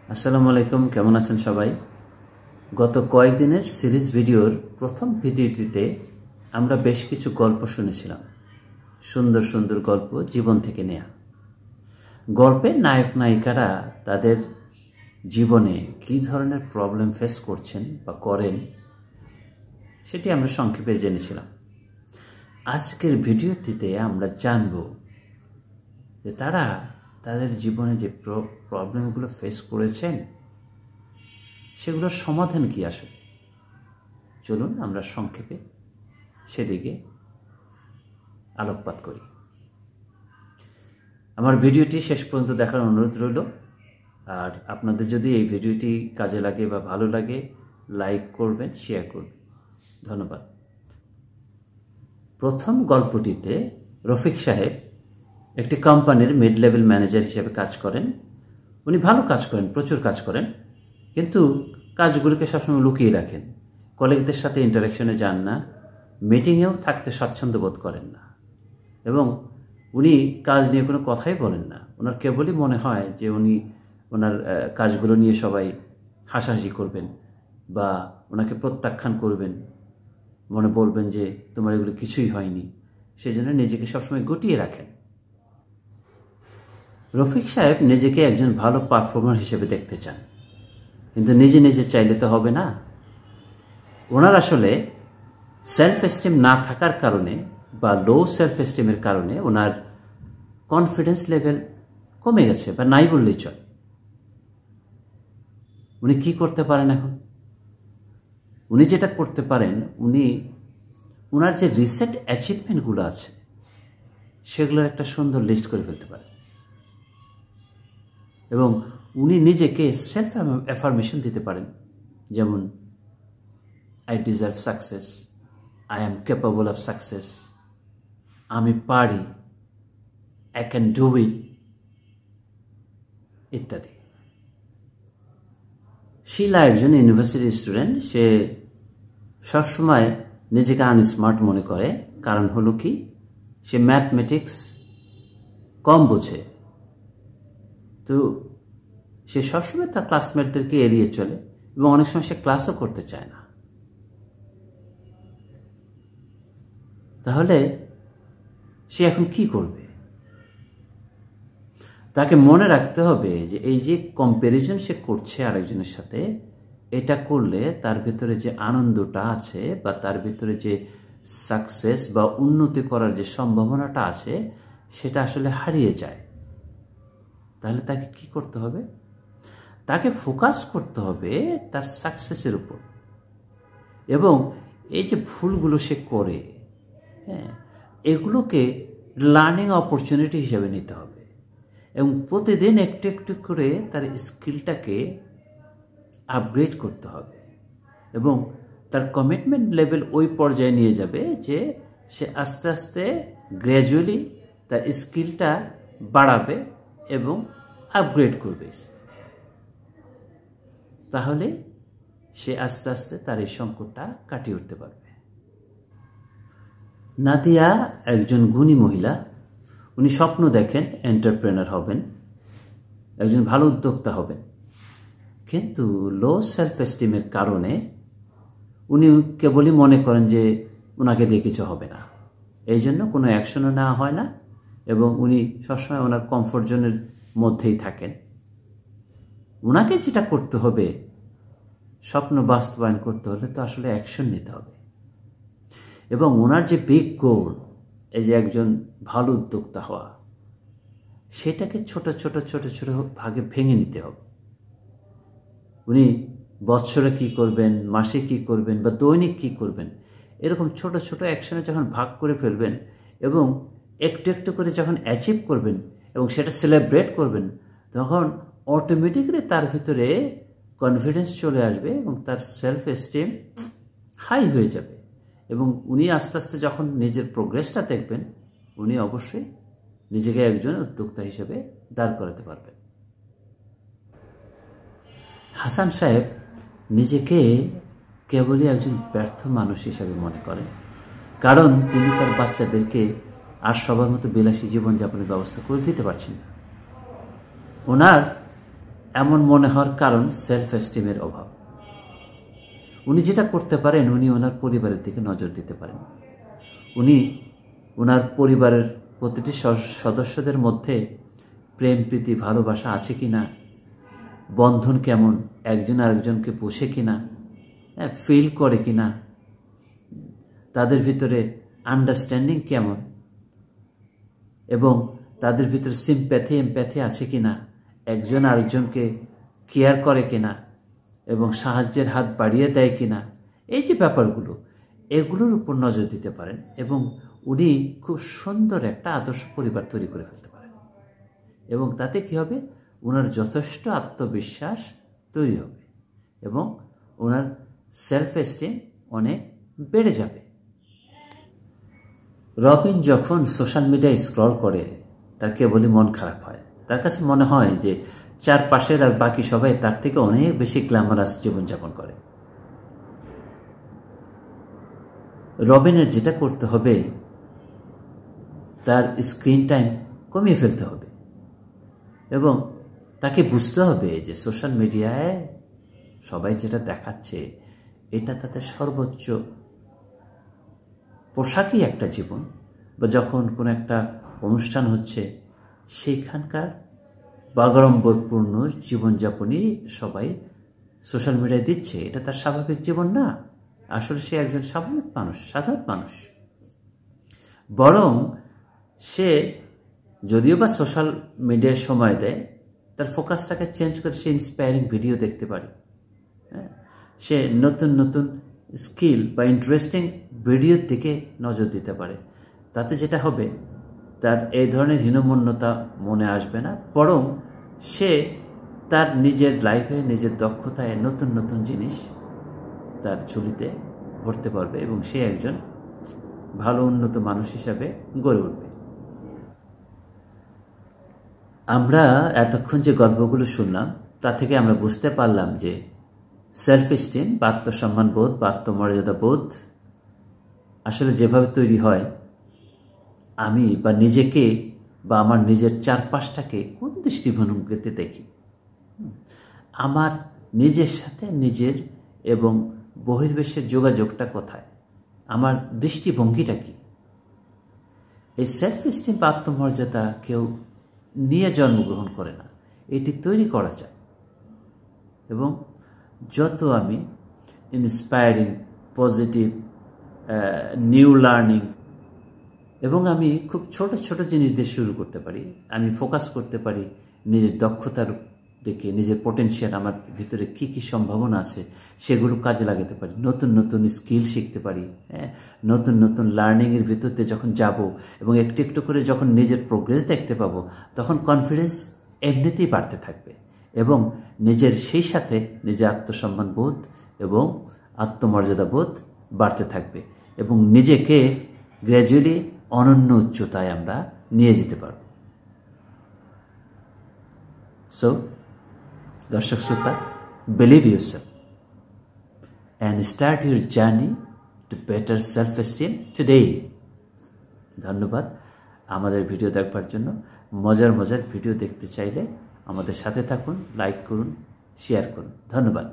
আসসালামু আলাইকুম, কেমন আছেন সবাই? গত কয়েকদিনের সিরিজ ভিডিওর প্রথম ভিডিওটিতে আমরা বেশ কিছু গল্প শুনেছিলাম। সুন্দর সুন্দর গল্প, জীবন থেকে নেয়া। গল্পের নায়ক নায়িকারা তাদের জীবনে কী ধরনের প্রবলেম ফেস করছেন বা করেন সেটি আমরা সংক্ষেপে জেনেছিলাম। আজকের ভিডিওটিতে আমরা জানব যে তারা তাদের জীবনে যে প্রবলেমগুলো ফেস করেছেন সেগুলোর সমাধান কি আসলে। চলুন আমরা সংক্ষেপে সেদিকে আলোকপাত করি। আমার ভিডিওটি শেষ পর্যন্ত দেখার অনুরোধ রইল। আর আপনাদের যদি এই ভিডিওটি কাজে লাগে বা ভালো লাগে, লাইক করবেন, শেয়ার করবেন। ধন্যবাদ। প্রথম গল্পটিতে রফিক সাহেব একটি কোম্পানির মিড লেভেল ম্যানেজার হিসেবে কাজ করেন। উনি ভালো কাজ করেন, প্রচুর কাজ করেন, কিন্তু কাজগুলোকে সবসময় লুকিয়ে রাখেন। কলিগদের সাথে ইন্টারাকশনে যান না, মিটিংয়েও থাকতে স্বাচ্ছন্দ্য বোধ করেন না, এবং উনি কাজ নিয়ে কোনো কথাই বলেন না। ওনার কেবলই মনে হয় যে উনি ওনার কাজগুলো নিয়ে সবাই হাসাহাসি করবেন বা ওনাকে প্রত্যাখ্যান করবেন, মনে বলবেন যে তোমার এগুলো কিছুই হয়নি। সেই জন্য নিজেকে সবসময় গুটিয়ে রাখেন। রফিক সাহেব নিজেকে একজন ভালো পারফর্মার হিসেবে দেখতে চান, কিন্তু নিজে নিজে চাইলে তো হবে না। ওনার আসলে সেলফ এস্টিম না থাকার কারণে বা লো সেলফ এস্টিমের কারণে ওনার কনফিডেন্স লেভেল কমে গেছে, বা নাই বললেই চলে। উনি কি করতে পারেন এখন? উনি যেটা করতে পারেন, ওনার যে রিসেন্ট অ্যাচিভমেন্টগুলো আছে সেগুলোর একটা সুন্দর লিস্ট করে ফেলতে পারেন, এবং উনি নিজেকে সেলফ অ্যাফার্মেশন দিতে পারেন, যেমন I deserve success, I am capable of success, আমি পারি, আই ক্যান ডু ইট, ইত্যাদি। শিলা একজন ইউনিভার্সিটি স্টুডেন্ট। সে সবসময় নিজেকে আনস্মার্ট মনে করে। কারণ হলো কি, সে ম্যাথমেটিক্স কম বোঝে। তো সে সবসময় তার ক্লাসমেটদেরকে এড়িয়ে চলে, এবং অনেক সময় সে ক্লাসও করতে চায় না। তাহলে সে এখন কি করবে? তাকে মনে রাখতে হবে যে এই যে কম্প্যারিজন সে করছে আরেকজনের সাথে, এটা করলে তার ভিতরে যে আনন্দটা আছে বা তার ভিতরে যে সাকসেস বা উন্নতি করার যে সম্ভাবনাটা আছে সেটা আসলে হারিয়ে যায়। তাহলে তাকে কি করতে হবে? তাকে ফোকাস করতে হবে তার সাকসেসের উপর, এবং এই যে ভুলগুলো সে করে, এগুলোকে লার্নিং অপরচুনিটি হিসেবে নিতে হবে, এবং প্রতিদিন একটু একটু করে তার স্কিলটাকে আপগ্রেড করতে হবে, এবং তার কমিটমেন্ট লেভেল ওই পর্যায়ে নিয়ে যাবে যে সে আস্তে আস্তে গ্র্যাজুয়ালি তার স্কিলটা বাড়াবে এবং আপগ্রেড করবে। তাহলে সে আস্তে আস্তে তার এই সংকটটা কাটিয়ে উঠতে পারবে। নাদিয়া একজন গুণী মহিলা। উনি স্বপ্ন দেখেন এন্টারপ্রেনার হবেন, একজন ভালো উদ্যোক্তা হবেন, কিন্তু লো সেলফ এস্টিমের কারণে উনি কেবলই মনে করেন যে ওনাকে দিয়ে কিছু হবে না। এই জন্য কোনো অ্যাকশনও নেওয়া হয় না, এবং উনি সবসময় ওনার কমফোর্ট জোনের মধ্যেই থাকেন। ওনাকে যেটা করতে হবে, স্বপ্ন বাস্তবায়ন করতে হলে তো আসলে অ্যাকশন নিতে হবে, এবং ওনার যে বিগ গোল, এই যে একজন ভালো উদ্যোক্তা হওয়া, সেটাকে ছোট ছোট ছোট ছোট ভাগে ভেঙে নিতে হবে। উনি বৎসরে কি করবেন, মাসে কি করবেন, বা দৈনিক কি করবেন, এরকম ছোট ছোট অ্যাকশনে যখন ভাগ করে ফেলবেন এবং একটু একটু করে যখন অ্যাচিভ করবেন এবং সেটা সেলিব্রেট করবেন, তখন অটোমেটিক্যালি তার ভিতরে কনফিডেন্স চলে আসবে এবং তার সেলফ এস্টিম হাই হয়ে যাবে, এবং উনি আস্তে আস্তে যখন নিজের প্রোগ্রেসটা দেখবেন, উনি অবশ্যই নিজেকে একজন উদ্যোক্তা হিসেবে দাঁড় করাতে পারবেন। হাসান সাহেব নিজেকে কেবলই একজন ব্যর্থ মানুষ হিসাবে মনে করেন, কারণ তিনি তার বাচ্চাদেরকে আর সবার মতো বিলাসী জীবনযাপনের ব্যবস্থা করে দিতে পারছেন না। ওনার এমন মনে হওয়ার কারণ সেলফ এস্টিমের অভাব। উনি যেটা করতে পারেন, উনি ওনার পরিবারের দিকে নজর দিতে পারেন। উনি ওনার পরিবারের প্রতিটি সদস্যদের মধ্যে প্রেম, প্রীতি, ভালোবাসা আছে কিনা, বন্ধন কেমন, একজন আরেকজনকে পোষে কিনা, ফিল করে কিনা, তাদের ভিতরে আন্ডারস্ট্যান্ডিং কেমন, এবং তাদের ভিতরে সিম্প্যাথি, এমপ্যাথি আছে কিনা, একজন আরেকজনকে কেয়ার করে কিনা এবং সাহায্যের হাত বাড়িয়ে দেয় কিনা, এই যে ব্যাপারগুলো, এগুলোর উপর নজর দিতে পারেন এবং উনি খুব সুন্দর একটা আদর্শ পরিবার তৈরি করে ফেলতে পারেন। এবং তাতে কি হবে, ওনার যথেষ্ট আত্মবিশ্বাস তৈরি হবে এবং ওনার সেলফ এস্টিম অনেক বেড়ে যাবে। রবিন যখন সোশ্যাল মিডিয়ায় স্ক্রল করে, তার কেবলই মন খারাপ হয়। তার কাছে মনে হয় যে চারপাশের আর বাকি সবাই তার থেকে অনেক বেশি গ্ল্যামারাস জীবনযাপন করে। রবিনের যেটা করতে হবে, তার স্ক্রিন টাইম কমিয়ে ফেলতে হবে এবং তাকে বুঝতে হবে যে সোশ্যাল মিডিয়ায় সবাই যেটা দেখাচ্ছে এটা তাদের সর্বোচ্চ পোশাকই একটা জীবন, বা যখন কোনো একটা অনুষ্ঠান হচ্ছে সেইখানকার বাগাড়ম্বরপূর্ণ জীবনযাপনই সবাই সোশ্যাল মিডিয়ায় দিচ্ছে। এটা তার স্বাভাবিক জীবন না। আসলে সে একজন স্বাভাবিক মানুষ, সাধারণ মানুষ। বরং সে যদিও বা সোশ্যাল মিডিয়ায় সময় দেয়, তার ফোকাসটাকে চেঞ্জ করে সে ইন্সপায়ারিং ভিডিও দেখতে পারে। সে নতুন নতুন স্কিল বা ইন্টারেস্টিং ভিডিওর দিকে নজর দিতে পারে। তাতে যেটা হবে, তার এই ধরনের হীনমন্যতা মনে আসবে না, বরং সে তার নিজের লাইফে, নিজের দক্ষতায় নতুন নতুন জিনিস তার ঝুলিতে ভরতে পারবে এবং সে একজন ভালো উন্নত মানুষ হিসাবে গড়ে উঠবে। আমরা এতক্ষণ যে গল্পগুলো শুনলাম, তা থেকে আমরা বুঝতে পারলাম যে সেলফ এস্টিম বা আত্মসম্মান বোধ বা আত্মমর্যাদা বোধ আসলে যেভাবে তৈরি হয়, আমি বা নিজেকে বা আমার নিজের চারপাশটাকে কোন দৃষ্টিভঙ্গিতে দেখি, আমার নিজের সাথে নিজের এবং বহির্বিশ্বের যোগাযোগটা কোথায়, আমার দৃষ্টিভঙ্গিটা কি, এই সেলফ এস্টিম বা আত্মমর্যাদা কেউ নিয়ে জন্মগ্রহণ করে না, এটি তৈরি করা যায়। এবং যত আমি ইন্সপায়ারিং, পজিটিভ, নিউ লার্নিং, এবং আমি খুব ছোট ছোট জিনিস দিয়ে শুরু করতে পারি, আমি ফোকাস করতে পারি নিজের দক্ষতার দিকে, নিজের পোটেনশিয়াল, আমার ভিতরে কি কি সম্ভাবনা আছে সেগুলো কাজে লাগাতে পারি, নতুন নতুন স্কিল শিখতে পারি, নতুন নতুন লার্নিংয়ের ভিতর দিয়ে যখন যাব এবং একটু একটু করে যখন নিজের প্রোগ্রেস দেখতে পাবো, তখন কনফিডেন্স এমনিতেই বাড়তে থাকবে এবং নিজের সেই সাথে নিজের আত্মসম্মান বোধ এবং আত্মমর্যাদা বোধ বাড়তে থাকবে এবং নিজেকে গ্র্যাজুয়ালি অনন্য উচ্চতায় আমরা নিয়ে যেতে পারব। সো দর্শক শ্রোতা, believe yourself and start your journey to better self esteem today. ধন্যবাদ আমাদের ভিডিও দেখবার জন্য। মজার মজার ভিডিও দেখতে চাইলে আমাদের সাথে থাকুন, লাইক করুন, শেয়ার করুন। ধন্যবাদ।